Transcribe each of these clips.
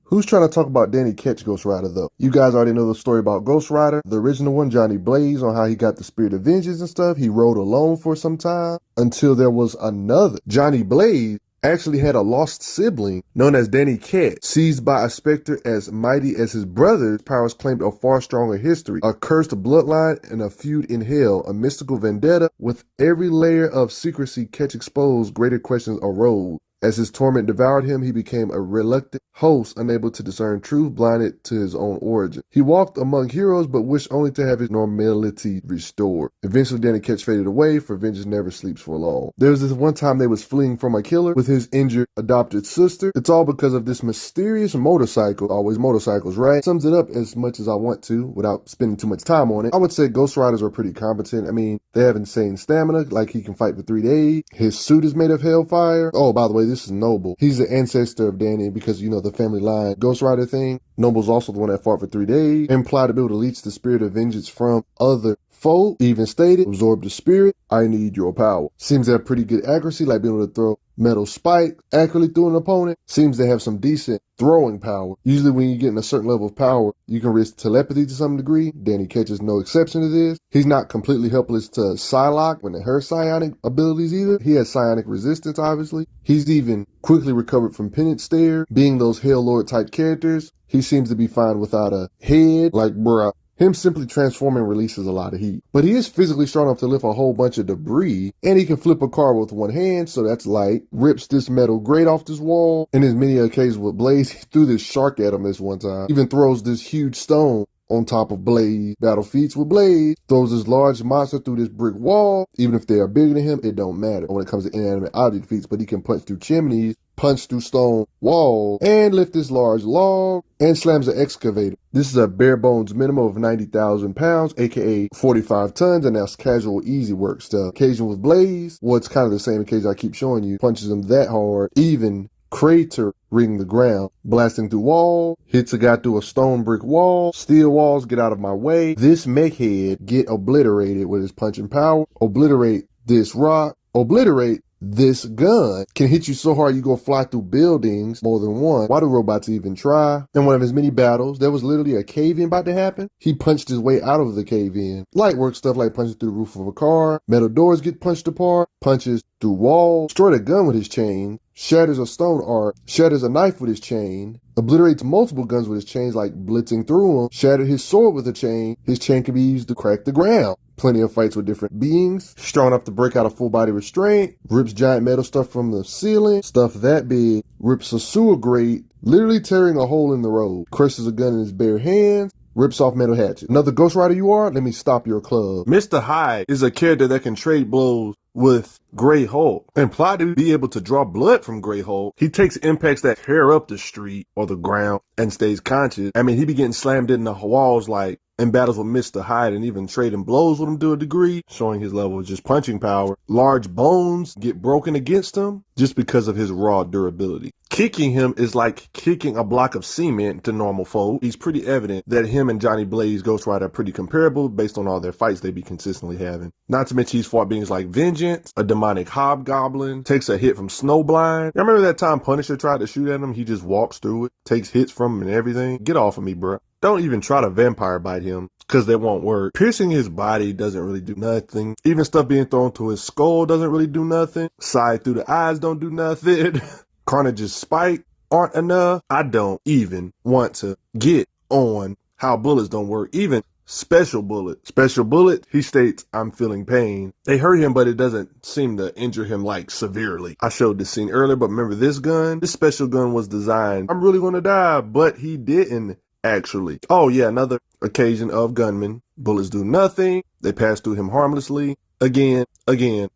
Who's trying to talk about Danny Ketch Ghost Rider, though? You guys already know the story about Ghost Rider, the original one, Johnny Blaze, on how he got the spirit of vengeance and stuff. He rode alone for some time until there was another. Johnny Blaze actually had a lost sibling known as Danny Ketch, seized by a specter as mighty as his brother. Powers claimed a far stronger history, a cursed bloodline, and a feud in hell, a mystical vendetta. With every layer of secrecy Ketch exposed, greater questions arose. As his torment devoured him, he became a reluctant host, unable to discern truth, blinded to his own origin. He walked among heroes, but wished only to have his normality restored. Eventually, Danny Ketch faded away, for vengeance never sleeps for long. There was this one time they was fleeing from a killer with his injured adopted sister. It's all because of this mysterious motorcycle. Always motorcycles, right? Sums it up as much as I want to without spending too much time on it. I would say Ghost Riders are pretty competent. I mean, they have insane stamina, like he can fight for 3 days. His suit is made of hellfire. Oh, by the way, this is Noble. He's the ancestor of Danny because, you know, the family line Ghost Rider thing. Noble's also the one that fought for 3 days. Implied to be able to leech the spirit of vengeance from other folk. Even stated, absorb the spirit. I need your power. Seems to have pretty good accuracy, like being able to throw metal spike accurately through an opponent. Seems to have some decent throwing power. Usually when you get in a certain level of power, you can risk telepathy to some degree. Danny Ketch is no exception to this. He's not completely helpless to Psylocke when her psionic abilities either. He has psionic resistance, obviously. He's even quickly recovered from Penance Stare. Being those Hell Lord type characters, he seems to be fine without a head. Like, bruh. Him simply transforming releases a lot of heat. But he is physically strong enough to lift a whole bunch of debris, and he can flip a car with one hand, so that's light. Rips this metal grate off this wall. In his many occasions with Blaze, he threw this shark at him this one time. Even throws this huge stone on top of Blaze. Battle feats with Blaze. Throws this large monster through this brick wall. Even if they are bigger than him, it don't matter when it comes to inanimate object feats, but he can punch through chimneys, punch through stone walls, and lift this large log, and slams an excavator. This is a bare bones minimum of 90,000 pounds, aka 45 tons, and that's casual easy work stuff. Occasion with Blaze, well, it's kind of the same occasion I keep showing you. Punches him that hard, even crater ring the ground, blasting through wall, hits a guy through a stone brick wall, steel walls, get out of my way. This mech head get obliterated with his punching power, obliterate this rock, obliterate this gun, can hit you so hard you go fly through buildings, more than one. Why do robots even try? In one of his many battles, there was literally a cave-in about to happen. He punched his way out of the cave-in. Light work stuff like punching through the roof of a car, metal doors get punched apart, punches through walls, destroyed a gun with his chain, shatters a stone arc, shatters a knife with his chain, obliterates multiple guns with his chains like blitzing through him, shattered his sword with a chain. His chain can be used to crack the ground. Plenty of fights with different beings. Strong enough to break out a full body restraint. Rips giant metal stuff from the ceiling. Stuff that big. Rips a sewer grate, literally tearing a hole in the road. Crushes a gun in his bare hands. Rips off metal hatchet. Another Ghost Rider you are? Let me stop your club. Mr. Hyde is a character that can trade blows with Grey Hulk. Implied to be able to draw blood from Grey Hulk, he takes impacts that tear up the street or the ground and stays conscious. I mean, he be getting slammed in the walls like in battles with Mr. Hyde and even trading blows with him to a degree, showing his level of just punching power. Large bones get broken against him just because of his raw durability. Kicking him is like kicking a block of cement to normal folk. He's pretty evident that him and Johnny Blaze Ghost Rider are pretty comparable based on all their fights they be consistently having. Not to mention he's fought beings like Vengeance, a demonic hobgoblin, takes a hit from Snowblind. I remember that time Punisher tried to shoot at him, he just walks through it, takes hits from him and everything. Get off of me, bruh. Don't even try to vampire bite him, because that won't work. Piercing his body doesn't really do nothing. Even stuff being thrown to his skull doesn't really do nothing. Side through the eyes don't do nothing. Carnage's spike aren't enough. I don't even want to get on how bullets don't work. Even Special Bullet. Special Bullet, he states, I'm feeling pain. They hurt him, but it doesn't seem to injure him like severely. I showed this scene earlier, but remember this gun? This special gun was designed, I'm really going to die, but he didn't. Actually. Oh yeah, another occasion of gunmen. Bullets do nothing. They pass through him harmlessly. Again.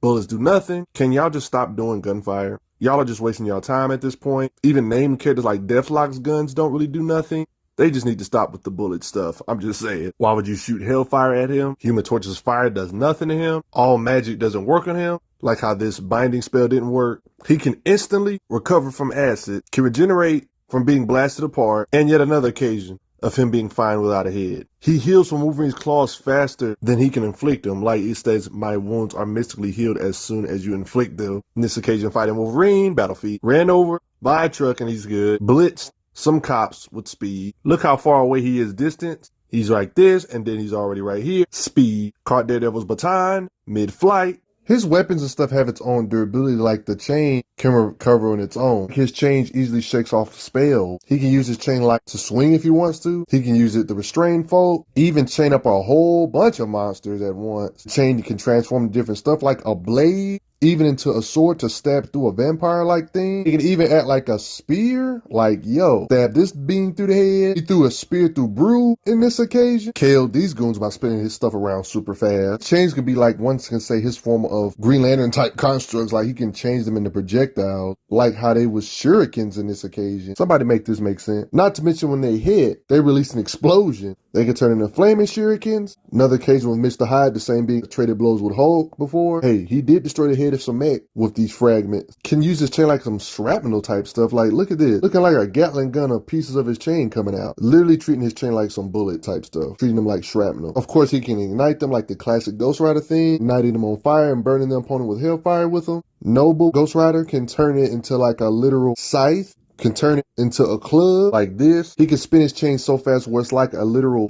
Bullets do nothing. Can y'all just stop doing gunfire? Y'all are just wasting y'all time at this point. Even named characters like Deathlock's guns don't really do nothing. They just need to stop with the bullet stuff. I'm just saying. Why would you shoot hellfire at him? Human Torch's fire does nothing to him. All magic doesn't work on him. Like how this binding spell didn't work. He can instantly recover from acid, can regenerate from being blasted apart, and yet another occasion of him being fine without a head. He heals from Wolverine's claws faster than he can inflict them. Like it says, my wounds are mystically healed as soon as you inflict them. In this occasion, fighting Wolverine, Battlefield, ran over by a truck and he's good. Blitzed some cops with speed. Look how far away he is distance. He's like this, and then he's already right here. Speed. Caught Daredevil's baton, mid-flight. His weapons and stuff have its own durability, like the chain can recover on its own. His chain easily shakes off spells. He can use his chain like to swing if he wants to. He can use it to restrain folk, even chain up a whole bunch of monsters at once. The chain can transform to different stuff like a blade, even into a sword to stab through a vampire-like thing. He can even act like a spear. Like, yo, stab this being through the head. He threw a spear through Brew in this occasion. Killed these goons by spinning his stuff around super fast. Chains can be like, one can say, his form of Green Lantern-type constructs. Like, he can change them into projectiles, like how they was shurikens in this occasion. Somebody make this make sense. Not to mention when they hit, they release an explosion. They can turn into flaming shurikens. Another occasion with Mr. Hyde, the same being traded blows with Hulk before. Hey, he did destroy the head of some mech with these fragments. Can use his chain like some shrapnel type stuff. Like, look at this. Looking like a Gatling gun of pieces of his chain coming out. Literally treating his chain like some bullet type stuff. Treating them like shrapnel. Of course, he can ignite them like the classic Ghost Rider thing. Igniting them on fire and burning the opponent with hellfire with them. Noble Ghost Rider can turn it into like a literal scythe. Can turn it into a club like this. He can spin his chain so fast where it's like a literal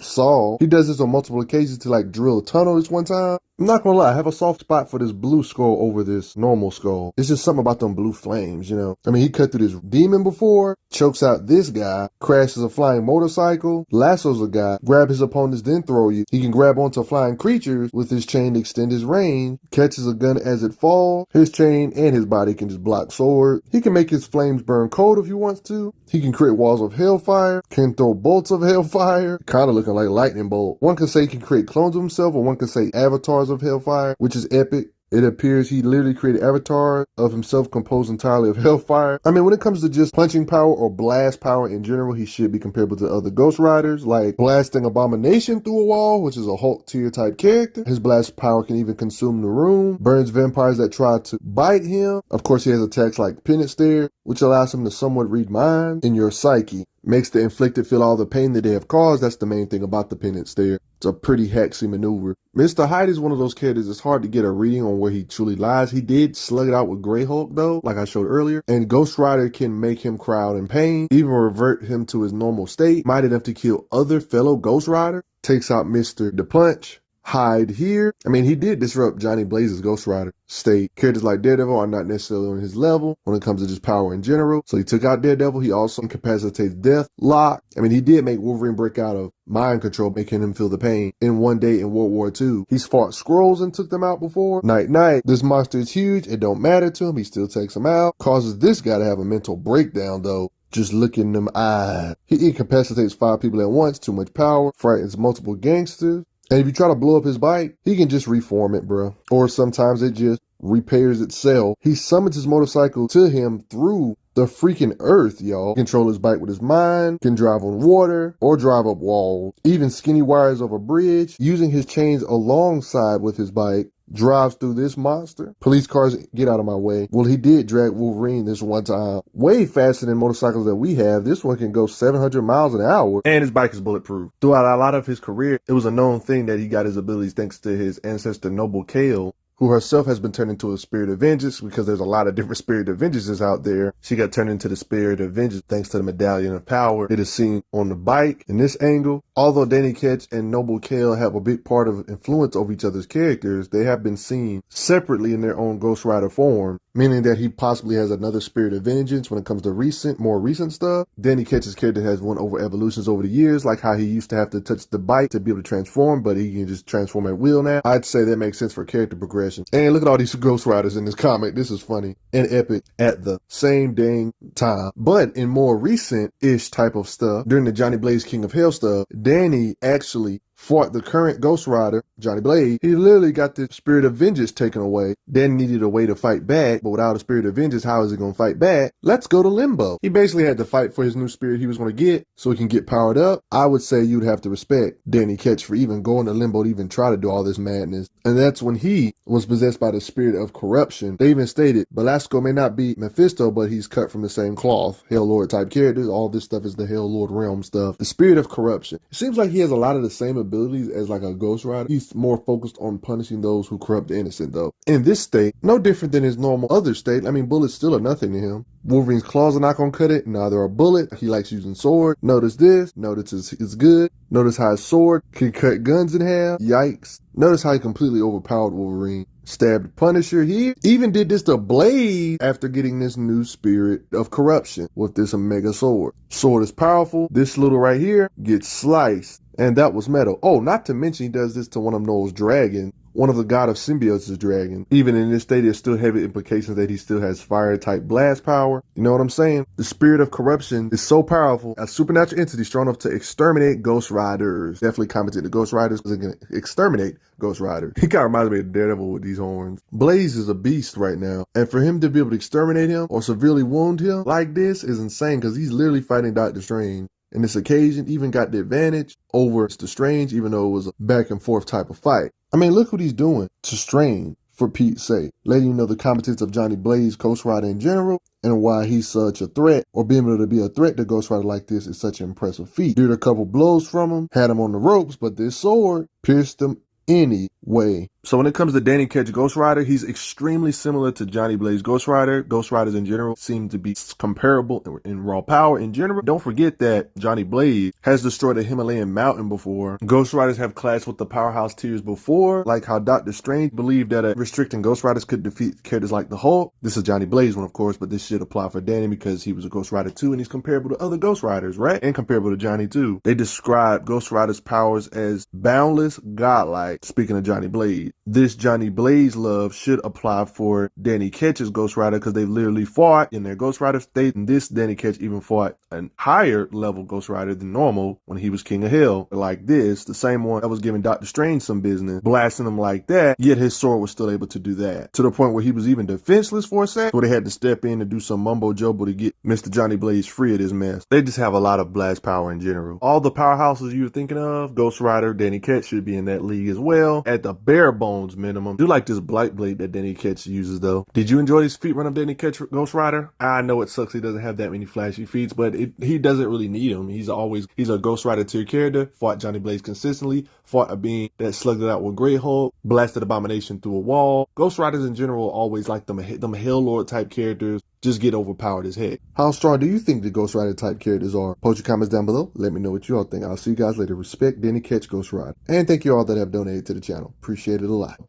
saw. He does this on multiple occasions to like drill a tunnel this one time. I'm not gonna lie, I have a soft spot for this blue skull over this normal skull. It's just something about them blue flames, you know? I mean, he cut through this demon before, chokes out this guy, crashes a flying motorcycle, lassos a guy, grab his opponents, then throw you. He can grab onto flying creatures with his chain to extend his range, catches a gun as it falls. His chain and his body can just block sword. He can make his flames burn cold if he wants to. He can create walls of hellfire, can throw bolts of hellfire, kind of looking like lightning bolt. One can say he can create clones of himself, or one can say avatars of hellfire, which is epic. It appears he literally created avatar of himself composed entirely of hellfire. I mean, when it comes to just punching power or blast power in general, he should be comparable to other Ghost Riders, like blasting Abomination through a wall, which is a Hulk tier type character. His blast power can even consume the room, burns vampires that try to bite him. Of course, he has attacks like Penance Stare, which allows him to somewhat read minds in your psyche. Makes the inflicted feel all the pain that they have caused. That's the main thing about the Penance Stare. It's a pretty hexy maneuver. Mr. Hyde is one of those characters it's hard to get a reading on where he truly lies. He did slug it out with Grey Hulk though, like I showed earlier. And Ghost Rider can make him cry out in pain, even revert him to his normal state. Might enough to kill other fellow Ghost Rider. Takes out Mr. The Punch. Hyde here. I mean, he did disrupt Johnny Blaze's Ghost Rider state. Characters like Daredevil are not necessarily on his level when it comes to just power in general. So he took out Daredevil. He also incapacitates Deathlock. I mean, he did make Wolverine break out of mind control, making him feel the pain in one day in World War II. He's fought Skrulls and took them out before. Night. This monster is huge. It don't matter to him. He still takes them out. Causes this guy to have a mental breakdown though. Just looking them eyes. He incapacitates 5 people at once. Too much power. Frightens multiple gangsters. And if you try to blow up his bike, he can just reform it, bro. Or sometimes it just repairs itself. He summons his motorcycle to him through the freaking earth, y'all. Control his bike with his mind, can drive on water, or drive up walls. Even skinny wires of a bridge, using his chains alongside with his bike. Drives through this monster. Police cars, get out of my way. Well, he did drag Wolverine this one time. Way faster than motorcycles that we have. This one can go 700 miles an hour. And his bike is bulletproof. Throughout a lot of his career, it was a known thing that he got his abilities thanks to his ancestor Noble Kale, who herself has been turned into a spirit of vengeance because there's a lot of different spirit of vengeances out there. She got turned into the spirit of vengeance thanks to the medallion of power. It is seen on the bike in this angle. Although Danny Ketch and Noble Kale have a big part of influence over each other's characters, they have been seen separately in their own Ghost Rider form, meaning that he possibly has another spirit of vengeance when it comes to more recent stuff. Danny Ketch's character has won over evolutions over the years, like how he used to have to touch the bike to be able to transform, but he can just transform at will now. I'd say that makes sense for character progression. And look at all these Ghost Riders in this comic. This is funny and epic at the same dang time. But in more recent-ish type of stuff, during the Johnny Blaze King of Hell stuff, Danny actually fought the current Ghost Rider, Johnny Blaze. He literally got the spirit of vengeance taken away. Danny needed a way to fight back, but without a spirit of vengeance, how is he going to fight back? Let's go to Limbo. He basically had to fight for his new spirit he was going to get so he can get powered up. I would say you'd have to respect Danny Ketch for even going to Limbo to even try to do all this madness. And that's when he was possessed by the spirit of corruption. They even stated, Belasco may not be Mephisto, but he's cut from the same cloth. Hell Lord type characters. All this stuff is the Hell Lord realm stuff. The spirit of corruption. It seems like he has a lot of the same abilities abilities as like a Ghost Rider. He's more focused on punishing those who corrupt the innocent though. In this state, no different than his normal other state. I mean, bullets still are nothing to him. Wolverine's claws are not gonna cut it, neither are bullet. He likes using sword. Notice this. Notice it's good. Notice how his sword can cut guns in half. Yikes. Notice how he completely overpowered Wolverine. Stabbed Punisher. He even did this to Blaze after getting this new spirit of corruption with this Omega sword. Sword is powerful. This little right here gets sliced. And that was metal. Oh, not to mention he does this to one of Noel's dragons. One of the God of Symbiotes' dragon. Even in this state, there's still heavy implications that he still has fire-type blast power. You know what I'm saying? The spirit of corruption is so powerful, a supernatural entity strong enough to exterminate Ghost Riders. Definitely commented the Ghost Riders because they're going to exterminate Ghost Rider. He kind of reminds me of Daredevil with these horns. Blaze is a beast right now. And for him to be able to exterminate him or severely wound him like this is insane because he's literally fighting Doctor Strange. And this occasion even got the advantage over Mr. Strange, even though it was a back and forth type of fight. I mean, look what he's doing to Strange, for Pete's sake. Letting you know the competence of Johnny Blaze, Ghost Rider in general, and why he's such a threat, or being able to be a threat to Ghost Rider like this is such an impressive feat. Did a couple blows from him, had him on the ropes, but this sword pierced him anyway. So when it comes to Danny Ketch Ghost Rider, he's extremely similar to Johnny Blaze Ghost Rider. Ghost Riders in general seem to be comparable in raw power in general. Don't forget that Johnny Blaze has destroyed a Himalayan mountain before. Ghost Riders have clashed with the powerhouse tiers before, like how Doctor Strange believed that restricting Ghost Riders could defeat characters like the Hulk. This is Johnny Blaze one, of course, but this should apply for Danny because he was a Ghost Rider too, and he's comparable to other Ghost Riders, right? And comparable to Johnny too. They describe Ghost Riders' powers as boundless, godlike. Speaking of Johnny Blaze, this Johnny Blaze love should apply for Danny Ketch's Ghost Rider because they literally fought in their Ghost Rider state, and this Danny Ketch even fought a higher level Ghost Rider than normal when he was King of Hell. Like this, the same one that was giving Doctor Strange some business, blasting him like that, yet his sword was still able to do that. To the point where he was even defenseless for a sec, so they had to step in and do some mumbo jumbo to get Mr. Johnny Blaze free of this mess. They just have a lot of blast power in general. All the powerhouses you were thinking of, Ghost Rider, Danny Ketch should be in that league as well, at the bare bones minimum. Do like this Blight Blade that Danny Ketch uses though. Did you enjoy this feat run of Danny Ketch Ghost Rider? I know it sucks he doesn't have that many flashy feats, but he doesn't really need them. He's a Ghost Rider tier character, fought Johnny Blaze consistently, fought a being that slugged it out with Grey Hulk, blasted Abomination through a wall. Ghost Riders in general always like them Hell Lord type characters, just get overpowered as heck. How strong do you think the Ghost Rider type characters are? Post your comments down below. Let me know what you all think. I'll see you guys later. Respect Danny Ketch Ghost Rider. And thank you all that have donated to the channel. Appreciate it a lot.